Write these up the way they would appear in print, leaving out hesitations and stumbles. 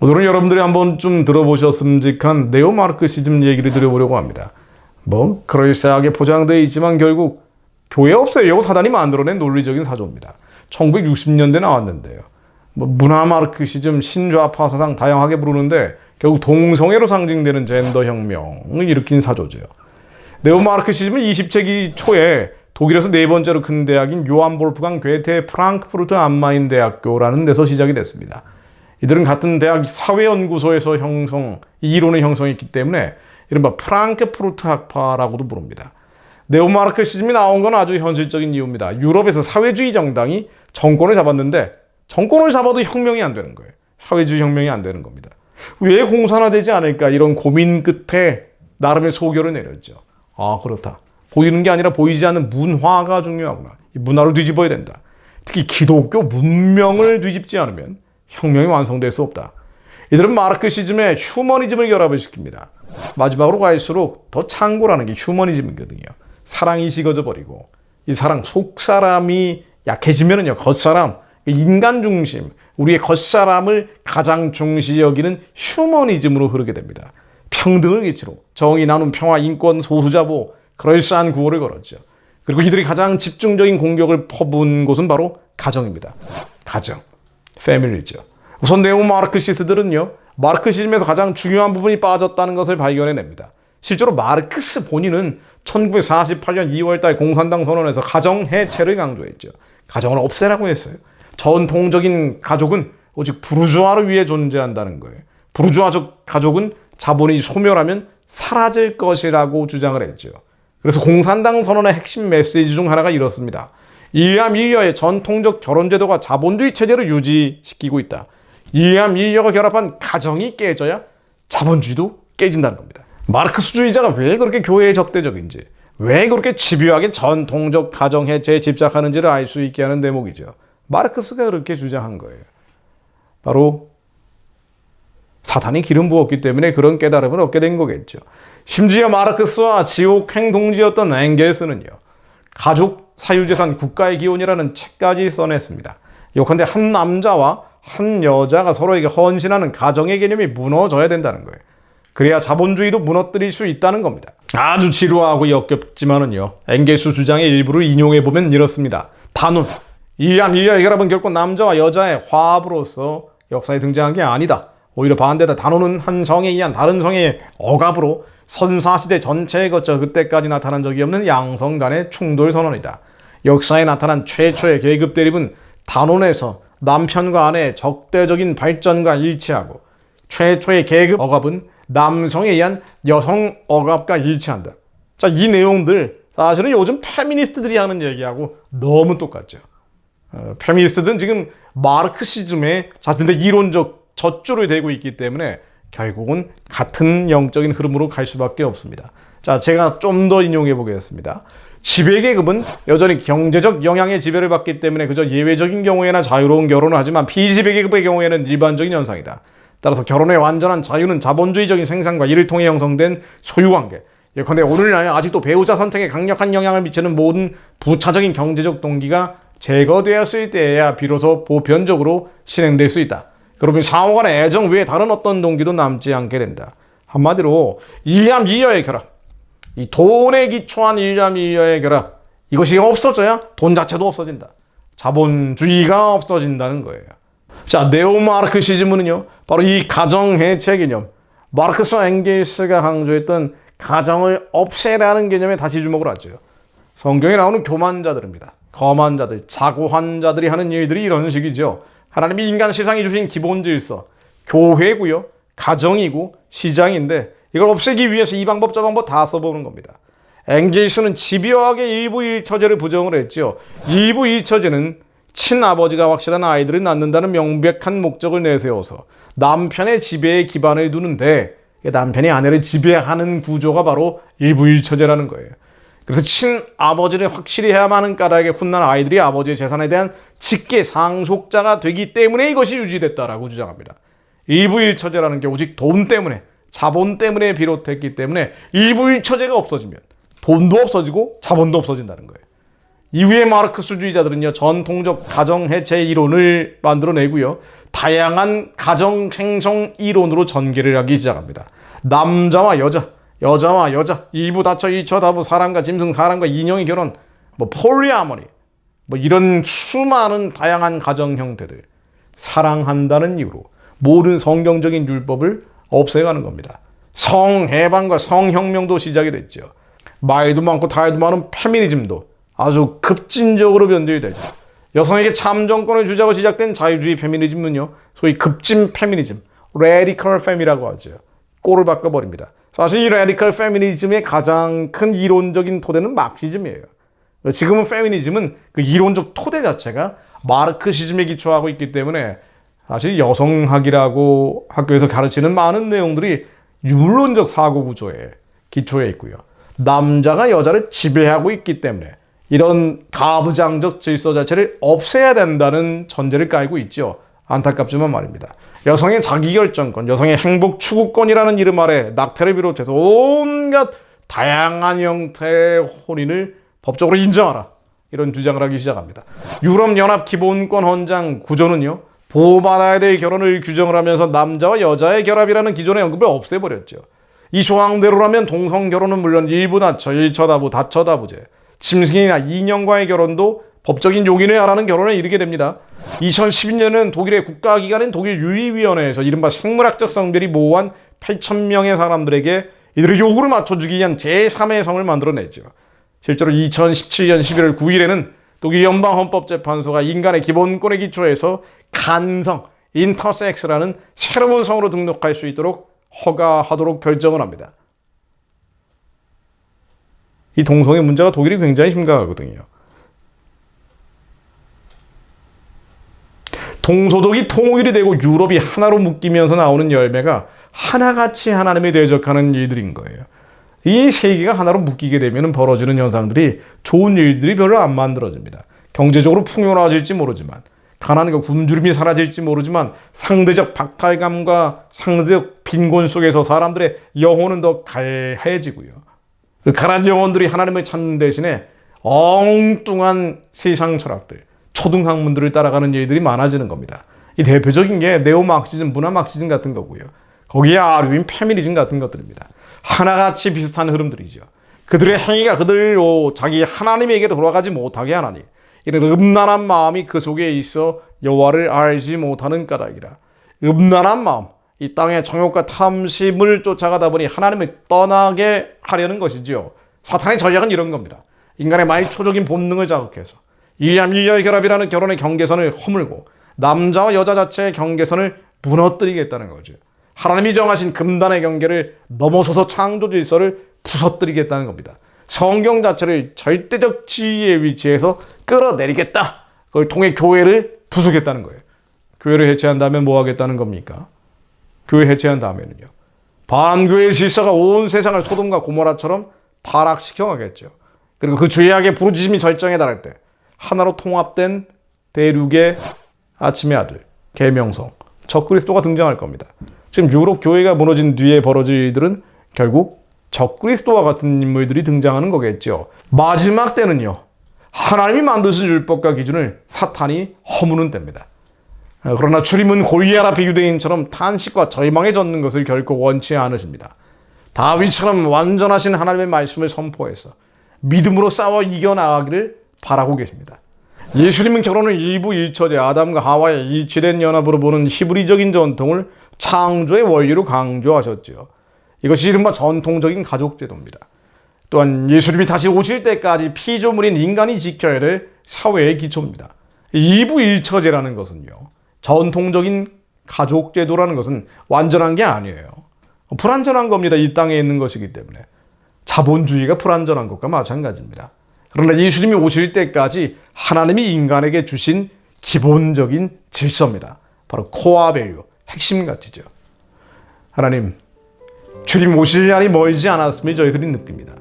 오늘은 여러분들이 한번 좀 들어보셨음직한 네오마르크시즘 얘기를 드려보려고 합니다. 뭐 그럴싸하게 포장되어 있지만 결국 교회 없애려고 사단이 만들어낸 논리적인 사조입니다. 1960년대 나왔는데요. 뭐 문화마르크시즘, 신좌파 사상 다양하게 부르는데 결국 동성애로 상징되는 젠더 혁명을 일으킨 사조죠. 네오마르크시즘은 20세기 초에 독일에서 네 번째로 큰 대학인 요한 볼프강 괴테 프랑크푸르트 암마인 대학교라는 데서 시작이 됐습니다. 이들은 같은 대학 사회연구소에서 이론을 형성했기 때문에 이른바 프랑크푸르트 학파라고도 부릅니다. 네오마르크시즘이 나온 건 아주 현실적인 이유입니다. 유럽에서 사회주의 정당이 정권을 잡았는데 정권을 잡아도 혁명이 안 되는 거예요. 사회주의 혁명이 안 되는 겁니다. 왜 공산화되지 않을까 이런 고민 끝에 나름의 소결을 내렸죠. 아, 그렇다. 보이는 게 아니라 보이지 않는 문화가 중요하구나. 이 문화를 뒤집어야 된다. 특히 기독교 문명을 뒤집지 않으면 혁명이 완성될 수 없다. 이들은 마르크시즘에 휴머니즘을 결합을 시킵니다. 마지막으로 갈수록 더 창고라는 게 휴머니즘이거든요. 사랑이 식어져 버리고 이 사랑 속사람이 약해지면은요, 겉사람, 인간 중심, 우리의 겉사람을 가장 중시 여기는 휴머니즘으로 흐르게 됩니다. 평등을 기치로 정의, 나눔, 평화, 인권, 소수자 보호, 그럴싸한 구호를 걸었죠. 그리고 이들이 가장 집중적인 공격을 퍼부은 곳은 바로 가정입니다. 가정, 패밀리죠. 우선 네오마르크시스트들은요, 마르크시즘에서 가장 중요한 부분이 빠졌다는 것을 발견해냅니다. 실제로 마르크스 본인은 1948년 2월달 공산당 선언에서 가정 해체를 강조했죠. 가정을 없애라고 했어요. 전통적인 가족은 오직 부르주아를 위해 존재한다는 거예요. 부르주아적 가족은 자본이 소멸하면 사라질 것이라고 주장을 했죠. 그래서 공산당 선언의 핵심 메시지 중 하나가 이렇습니다. 일남일녀의 전통적 결혼제도가 자본주의 체제를 유지시키고 있다. 일남일녀가 결합한 가정이 깨져야 자본주의도 깨진다는 겁니다. 마르크스주의자가 왜 그렇게 교회에 적대적인지, 왜 그렇게 집요하게 전통적 가정 해체에 집착하는지를 알 수 있게 하는 대목이죠. 마르크스가 그렇게 주장한 거예요. 바로 사탄이 기름 부었기 때문에 그런 깨달음을 얻게 된 거겠죠. 심지어 마르크스와 지옥행 동지였던 엥겔스는요, 가족, 사유재산, 국가의 기원이라는 책까지 써냈습니다. 요컨대 한 남자와 한 여자가 서로에게 헌신하는 가정의 개념이 무너져야 된다는 거예요. 그래야 자본주의도 무너뜨릴 수 있다는 겁니다. 아주 지루하고 역겹지만은요, 엥겔스 주장의 일부를 인용해보면 이렇습니다. 단원, 일남일녀의 결합은 결코 남자와 여자의 화합으로서 역사에 등장한 게 아니다. 오히려 반대다. 단원은 한 성에 의한 다른 성의 억압으로 선사시대 전체에 거쳐 그때까지 나타난 적이 없는 양성 간의 충돌 선언이다. 역사에 나타난 최초의 계급 대립은 단원에서 남편과 아내의 적대적인 발전과 일치하고, 최초의 계급 억압은 남성에 의한 여성 억압과 일치한다. 자, 이 내용들 사실은 요즘 페미니스트들이 하는 얘기하고 너무 똑같죠. 페미니스트들은 지금 마르크시즘에 자신들 이론적 젖줄을 대고 있기 때문에 결국은 같은 영적인 흐름으로 갈 수밖에 없습니다. 자, 제가 좀 더 인용해 보겠습니다. 지배계급은 여전히 경제적 영향의 지배를 받기 때문에 그저 예외적인 경우에나 자유로운 결혼을 하지만 비지배계급의 경우에는 일반적인 현상이다. 따라서 결혼의 완전한 자유는 자본주의적인 생산과 이를 통해 형성된 소유관계, 예컨대 오늘날 아직도 배우자 선택에 강력한 영향을 미치는 모든 부차적인 경제적 동기가 제거되었을 때에야 비로소 보편적으로 실행될 수 있다. 그러면 상호간의 애정 외에 다른 어떤 동기도 남지 않게 된다. 한마디로 일남일녀의 결합, 이 돈에 기초한 일남일녀의 결합, 이것이 없어져야 돈 자체도 없어진다. 자본주의가 없어진다는 거예요. 자, 네오마르크시즘은요, 바로 이 가정 해체 개념, 마르크스 엥겔스가 강조했던 가정을 없애라는 개념에 다시 주목을 하죠. 성경에 나오는 교만자들입니다. 거만자들, 자고한 자들이 하는 일들이 이런 식이죠. 하나님이 인간 세상에 주신 기본 질서, 교회고요, 가정이고 시장인데 이걸 없애기 위해서 이 방법 저 방법 다 써보는 겁니다. 엥겔스는 집요하게 일부일처제를 부정을 했죠. 일부일처제는 친아버지가 확실한 아이들을 낳는다는 명백한 목적을 내세워서 남편의 지배에 기반을 두는데, 남편이 아내를 지배하는 구조가 바로 일부일처제라는 거예요. 그래서 친아버지를 확실히 해야만 하는 까닭에 훗날 아이들이 아버지의 재산에 대한 직계 상속자가 되기 때문에 이것이 유지됐다라고 주장합니다. 일부일처제라는 게 오직 돈 때문에, 자본 때문에 비롯했기 때문에 일부일처제가 없어지면 돈도 없어지고 자본도 없어진다는 거예요. 이후에 마르크스주의자들은요, 전통적 가정해체 이론을 만들어내고요, 다양한 가정 생성 이론으로 전개를 하기 시작합니다. 남자와 여자, 여자와 여자, 이부 다처 이처 다부, 사람과 짐승, 사람과 인형의 결혼, 폴리아모니, 이런 수많은 다양한 가정 형태들, 사랑한다는 이유로 모든 성경적인 율법을 없애가는 겁니다. 성해방과 성혁명도 시작이 됐죠. 말도 많고 탈도 많은 페미니즘도 아주 급진적으로 변질이 되죠. 여성에게 참정권을 주자고 시작된 자유주의 페미니즘은요, 소위 급진 페미니즘, 레디컬 페미라고 하죠. 꼴을 바꿔버립니다. 사실 이 레디컬 페미니즘의 가장 큰 이론적인 토대는 마르크시즘이에요. 지금은 페미니즘은 그 이론적 토대 자체가 마르크시즘에 기초하고 있기 때문에 사실 여성학이라고 학교에서 가르치는 많은 내용들이 율론적 사고 구조에 기초해 있고요. 남자가 여자를 지배하고 있기 때문에 이런 가부장적 질서 자체를 없애야 된다는 전제를 깔고 있죠. 안타깝지만 말입니다. 여성의 자기결정권, 여성의 행복 추구권이라는 이름 아래 낙태를 비롯해서 온갖 다양한 형태의 혼인을 법적으로 인정하라, 이런 주장을 하기 시작합니다. 유럽연합 기본권 헌장 9조는요, 보호받아야 될 결혼을 규정을 하면서 남자와 여자의 결합이라는 기존의 언급을 없애버렸죠. 이 조항대로라면 동성결혼은 물론 일부 다처, 일처다부, 다처다부제, 짐승이나 인형과의 결혼도 법적인 용인을 하라는 결론에 이르게 됩니다. 2012년은 독일의 국가기관인 독일 유의위원회에서 이른바 생물학적 성별이 모호한 8,000명의 사람들에게 이들의 요구를 맞춰주기 위한 제3의 성을 만들어냈죠. 실제로 2017년 11월 9일에는 독일 연방헌법재판소가 인간의 기본권에 기초해서 간성, 인터섹스라는 새로운 성으로 등록할 수 있도록 허가하도록 결정을 합니다. 이 동성애 문제가 독일이 굉장히 심각하거든요. 동소독이 통일이 되고 유럽이 하나로 묶이면서 나오는 열매가 하나같이 하나님에 대적하는 일들인 거예요. 이 세계가 하나로 묶이게 되면 벌어지는 현상들이 좋은 일들이 별로 안 만들어집니다. 경제적으로 풍요로워질지 모르지만, 가난과 굶주림이 사라질지 모르지만 상대적 박탈감과 상대적 빈곤 속에서 사람들의 영혼은 더 갈해지고요. 그 가난 영혼들이 하나님을 찾는 대신에 엉뚱한 세상 철학들, 초등학문들을 따라가는 일들이 많아지는 겁니다. 이 대표적인 게 네오마르크시즘, 문화마르크시즘 같은 거고요. 거기에 아류인 페미니즘 같은 것들입니다. 하나같이 비슷한 흐름들이죠. 그들의 행위가 그들로 자기 하나님에게 돌아가지 못하게 하나니, 이런 음란한 마음이 그 속에 있어 여호와를 알지 못하는 까닭이라. 음란한 마음, 이 땅의 정욕과 탐심을 쫓아가다 보니 하나님을 떠나게 하려는 것이지요. 사탄의 전략은 이런 겁니다. 인간의 말초적인 본능을 자극해서 일남일녀의 결합이라는 결혼의 경계선을 허물고 남자와 여자 자체의 경계선을 무너뜨리겠다는 거죠. 하나님이 정하신 금단의 경계를 넘어서서 창조 질서를 부서뜨리겠다는 겁니다. 성경 자체를 절대적 지위의 위치에서 끌어내리겠다. 그걸 통해 교회를 부수겠다는 거예요. 교회를 해체한다면 뭐 하겠다는 겁니까? 교회 해체한 다음에는요, 반교의 질서가 온 세상을 소돔과 고모라처럼 타락시켜 가겠죠. 그리고 그 죄악의 부르짖음이 절정에 달할 때 하나로 통합된 대륙의 아침의 아들, 계명성, 적그리스도가 등장할 겁니다. 지금 유럽 교회가 무너진 뒤에 벌어질 일들은 결국 적그리스도와 같은 인물들이 등장하는 거겠죠. 마지막 때는요, 하나님이 만드신 율법과 기준을 사탄이 허무는 때입니다. 그러나 주님은 골리앗 앞에 유대인처럼 탄식과 절망에 젖는 것을 결코 원치 않으십니다. 다윗처럼 완전하신 하나님의 말씀을 선포해서 믿음으로 싸워 이겨나가기를 바라고 계십니다. 예수님은 결혼을 일부 일처제 아담과 하와의 일치된 연합으로 보는 히브리적인 전통을 창조의 원리로 강조하셨죠. 이것이 이른바 전통적인 가족제도입니다. 또한 예수님이 다시 오실 때까지 피조물인 인간이 지켜야 될 사회의 기초입니다. 일부 일처제라는 것은요, 전통적인 가족제도라는 것은 완전한 게 아니에요. 불완전한 겁니다. 이 땅에 있는 것이기 때문에. 자본주의가 불완전한 것과 마찬가지입니다. 그러나 예수님이 오실 때까지 하나님이 인간에게 주신 기본적인 질서입니다. 바로 코어 밸류, 핵심 가치죠. 하나님, 주님 오실 날이 멀지 않았음을 저희들이 느낍니다.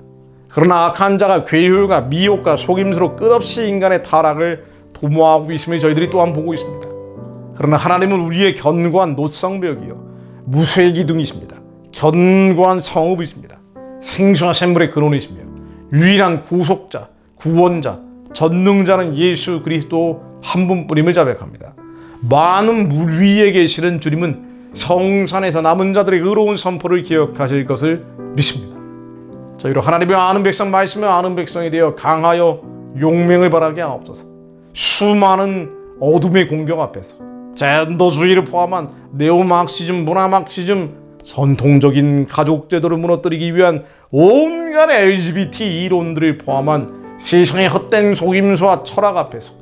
그러나 악한 자가 괴율과 미혹과 속임수로 끝없이 인간의 타락을 도모하고 있음을 저희들이 또한 보고 있습니다. 그러나 하나님은 우리의 견고한 노성벽이요, 무쇠 기둥이십니다. 견고한 성읍이십니다. 생수와 샘물의 근원이시며 유일한 구속자, 구원자, 전능자는 예수 그리스도 한 분뿐임을 자백합니다. 많은 물 위에 계시는 주님은 성산에서 남은 자들의 의로운 선포를 기억하실 것을 믿습니다. 저희로 하나님의 아는 백성, 말씀을 아는 백성이 되어 강하여 용맹을 발하게 하옵소서. 수많은 어둠의 공격 앞에서 젠더주의를 포함한 네오마크시즘, 문화마크시즘, 전통적인 가족 제도를 무너뜨리기 위한 온갖 LGBT 이론들을 포함한 세상의 헛된 속임수와 철학 앞에서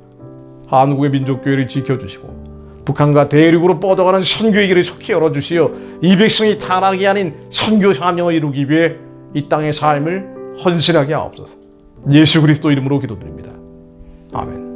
한국의 민족교회를 지켜주시고 북한과 대륙으로 뻗어가는 선교의 길을 속히 열어주시어 이 백성이 타락이 아닌 선교 사명을 이루기 위해 이 땅의 삶을 헌신하게 하옵소서. 예수 그리스도 이름으로 기도드립니다. 아멘.